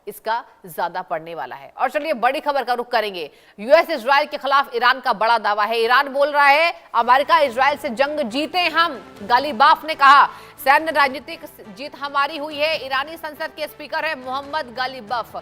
इसका ज्यादा पड़ने वाला है। और चलिए बड़ी खबर का रुख करेंगे। यूएस इजराइल के खिलाफ ईरान का बड़ा दावा है। ईरान बोल रहा है अमेरिका इजराइल से जंग जीते हम। गालिबाफ ने कहा सैन्य राजनीतिक जीत हमारी हुई है। ईरानी संसद के स्पीकर है मोहम्मद गालिबाफ।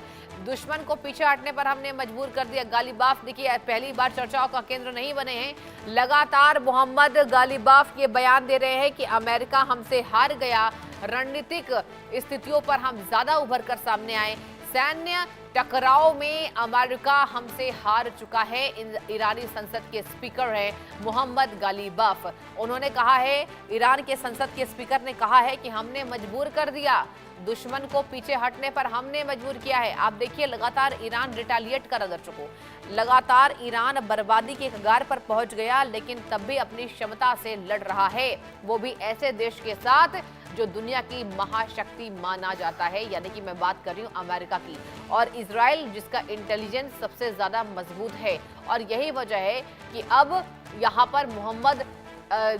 दुश्मन को पीछे हटने पर हमने मजबूर कर दिया। गालिबाफ देखिए पहली बार चर्चाओं का केंद्र नहीं बने हैं। लगातार मोहम्मद गालिबाफ ये बयान दे रहे हैं कि अमेरिका हमसे हार गया। रणनीतिक स्थितियों पर हम ज्यादा उभर कर सामने आए। सैन्य टकराव में अमेरिका हमसे हार चुका है। ईरानी संसद के स्पीकर है मोहम्मद गालिबाफ। उन्होंने कहा है, ईरान के संसद के स्पीकर ने कहा है कि हमने मजबूर कर दिया। दुश्मन को पीछे हटने पर हमने मजबूर किया है। आप देखिए लगातार ईरान रिटेलिएट कर अगर चुको, लगातार ईरान बर्बादी के कगार पर पहुंच गया, लेकिन तब भी अपनी क्षमता से लड़ रहा है, वो भी ऐसे देश के साथ जो दुनिया की महाशक्ति माना जाता है, यानी कि मैं बात कर रही हूं अमेरिका की। और इजराइल जिसका इंटेलिजेंस सबसे ज्यादा मजबूत है। और यही वजह है कि अब यहां पर मोहम्मद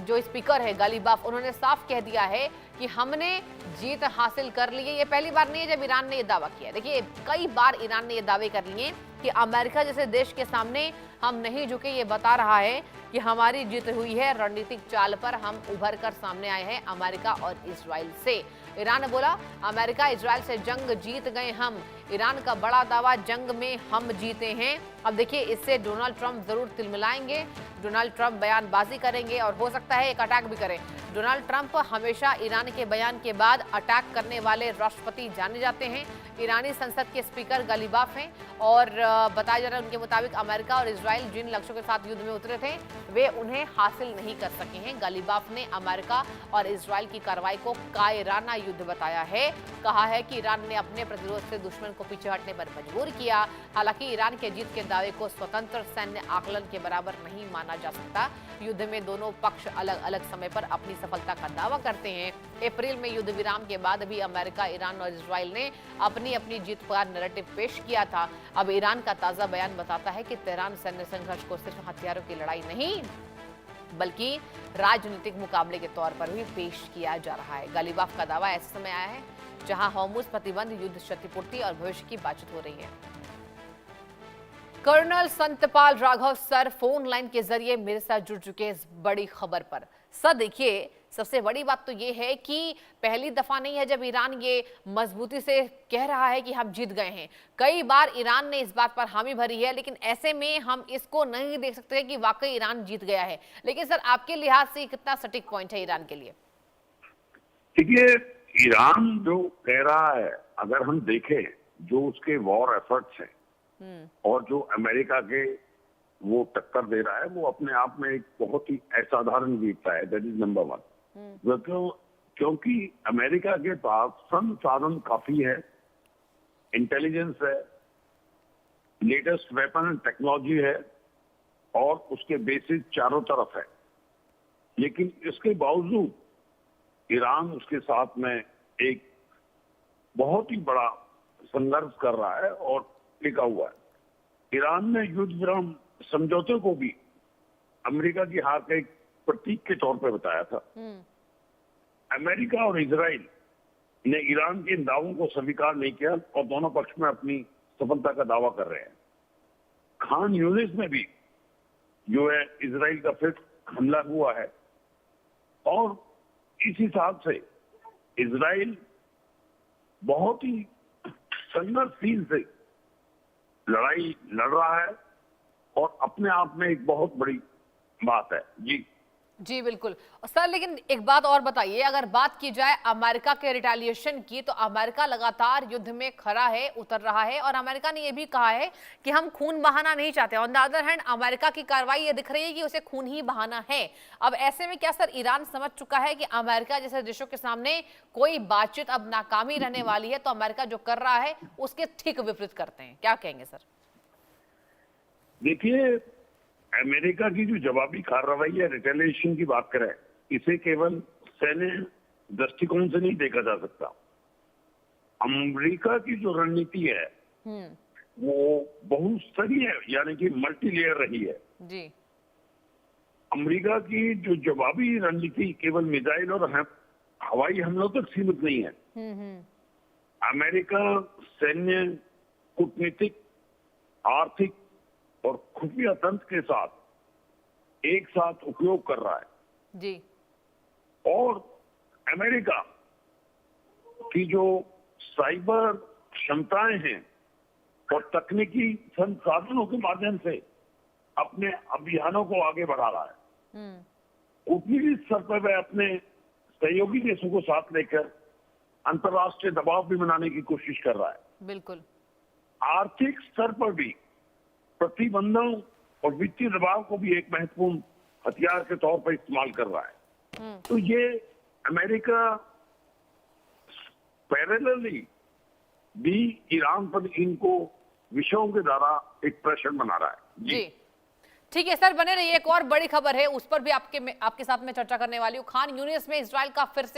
जो स्पीकर है गालिबाफ, उन्होंने साफ कह दिया है कि हमने जीत हासिल कर ली है। ये पहली बार नहीं है जब ईरान ने ये दावा किया। देखिए कई बार ईरान ने ये दावे कर लिए कि अमेरिका जैसे देश के सामने हम नहीं झुके। ये बता रहा है कि हमारी जीत हुई है। रणनीतिक चाल पर हम उभर कर सामने आए हैं अमेरिका और इजराइल से। ईरान ने बोला अमेरिका इजराइल से जंग जीत गए हम। ईरान का बड़ा दावा, जंग में हम जीते हैं। अब देखिए इससे डोनाल्ड ट्रंप जरूर तिलमिलाएंगे। डोनाल्ड ट्रंप बयानबाजी करेंगे और हो सकता है एक अटैक भी करें। डोनाल्ड ट्रंप हमेशा ईरान के बयान के बाद अटैक करने वाले राष्ट्रपति जाने जाते हैं। ईरानी संसद के स्पीकर गालिबाफ हैं और बताया जा रहा है उनके मुताबिक अमेरिका और इजराइल जिन लक्ष्यों के साथ युद्ध में उतरे थे वे उन्हें हासिल नहीं कर सके हैं। गालिबाफ ने अमेरिका और इजराइल की कार्रवाई को कायराना युद्ध बताया है। कहा है कि ईरान ने अपने प्रतिरोध से दुश्मन को पीछे हटने पर मजबूर किया। हालांकि ईरान के जीत के दावे को स्वतंत्र सैन्य आकलन के बराबर नहीं माना जा सकता। युद्ध में दोनों पक्ष अलग अलग समय पर अपनी सफलता का दावा करते हैं। अप्रैल में युद्ध विराम के बाद भी अमेरिका, ईरान और इजराइल ने अपनी जीत का नैरेटिव पेश किया था। अब ईरान का ताजा बयान बताता है कि तेहरान सैन्य संघर्ष को सिर्फ हथियारों की लड़ाई नहीं बल्कि राजनीतिक मुकाबले के तौर पर भी पेश किया जा रहा है। गालिबाफ का दावा ऐसे समय आया है जहां हॉर्मुज प्रतिबंध, युद्ध क्षतिपूर्ति और भविष्य की बातचीत हो रही है। Colonel Santpal Raghav sir phone line के जरिए मेरे साथ जुड़ चुके हैं इस बड़ी खबर पर। सर देखिए सबसे बड़ी बात तो ये है कि पहली दफा नहीं है जब ईरान ये मजबूती से कह रहा है कि हम जीत गए हैं। कई बार ईरान ने इस बात पर हामी भरी है, लेकिन ऐसे में हम इसको नहीं देख सकते कि वाकई ईरान जीत गया है। लेकिन सर आपके लिहाज से कितना सटीक पॉइंट है ईरान के लिए? देखिए ईरान जो कह रहा है, अगर हम देखें जो उसके वॉर एफर्ट्स हैं और जो अमेरिका के वो टक्कर दे रहा है, वो अपने आप में एक बहुत ही असाधारण जीत है। That is number 1। क्योंकि अमेरिका के पास संसाधन काफी है, इंटेलिजेंस है, लेटेस्ट वेपन एंड टेक्नोलॉजी है और उसके बेसिस चारों तरफ है। लेकिन इसके बावजूद ईरान उसके साथ में एक बहुत ही बड़ा संघर्ष कर रहा है और टिका हुआ है। ईरान ने युद्ध विराम समझौते को भी अमेरिका की हार का एक प्रतीक के तौर पर बताया था। अमेरिका और इजराइल ने ईरान के इन दावों को स्वीकार नहीं किया और दोनों पक्ष में अपनी सफलता का दावा कर रहे हैं। खान यूनिस में भी जो है इजराइल का फिर हमला हुआ है और इस हिसाब से इजराइल बहुत ही संघर्षशील से लड़ाई लड़ रहा है और अपने आप में एक बहुत बड़ी बात है। जी बिल्कुल सर, लेकिन एक बात और बताइए, अगर बात की जाए अमेरिका के रिटेलिएशन की, तो अमेरिका लगातार युद्ध में खड़ा है, उतर रहा है और अमेरिका ने यह भी कहा है कि हम खून बहाना नहीं चाहते। On the other hand America की कार्रवाई ये दिख रही है कि उसे खून ही बहाना है। अब ऐसे में क्या सर ईरान समझ चुका है कि अमेरिका जैसे देशों के सामने कोई बातचीत अब नाकामी रहने वाली है, तो अमेरिका जो कर रहा है उसके ठीक विपरीत करते हैं? क्या कहेंगे सर? देखिए अमेरिका की जो जवाबी कार्रवाई है, रिटेलिएशन की बात करें, इसे केवल सैन्य दृष्टिकोण से नहीं देखा जा सकता। अमेरिका की जो रणनीति है वो बहुस्तरीय यानी कि मल्टी लेयर रही है। जी। अमेरिका की जो जवाबी रणनीति केवल मिसाइल और हवाई हमलों तक सीमित नहीं है। अमेरिका सैन्य, कूटनीतिक, आर्थिक और खुफिया तंत्र के साथ एक साथ उपयोग कर रहा है जी। और अमेरिका की जो साइबर क्षमताएं हैं और तकनीकी संसाधनों के माध्यम से अपने अभियानों को आगे बढ़ा रहा है। कूटनीतिक स्तर पर वह अपने सहयोगी देशों को साथ लेकर अंतर्राष्ट्रीय दबाव भी बनाने की कोशिश कर रहा है। बिल्कुल। आर्थिक स्तर पर भी प्रतिबंधों और वित्तीय दबाव को भी एक महत्वपूर्ण हथियार के तौर पर इस्तेमाल कर रहा है। तो ये अमेरिका पैरेलली भी ईरान पर इनको विषयों के द्वारा एक प्रेशर बना रहा है। जी ठीक है सर, बने रहिए। एक और बड़ी खबर है, उस पर भी आपके साथ में चर्चा करने वाली हूँ। खान यूनिस में इजराइल का फिर से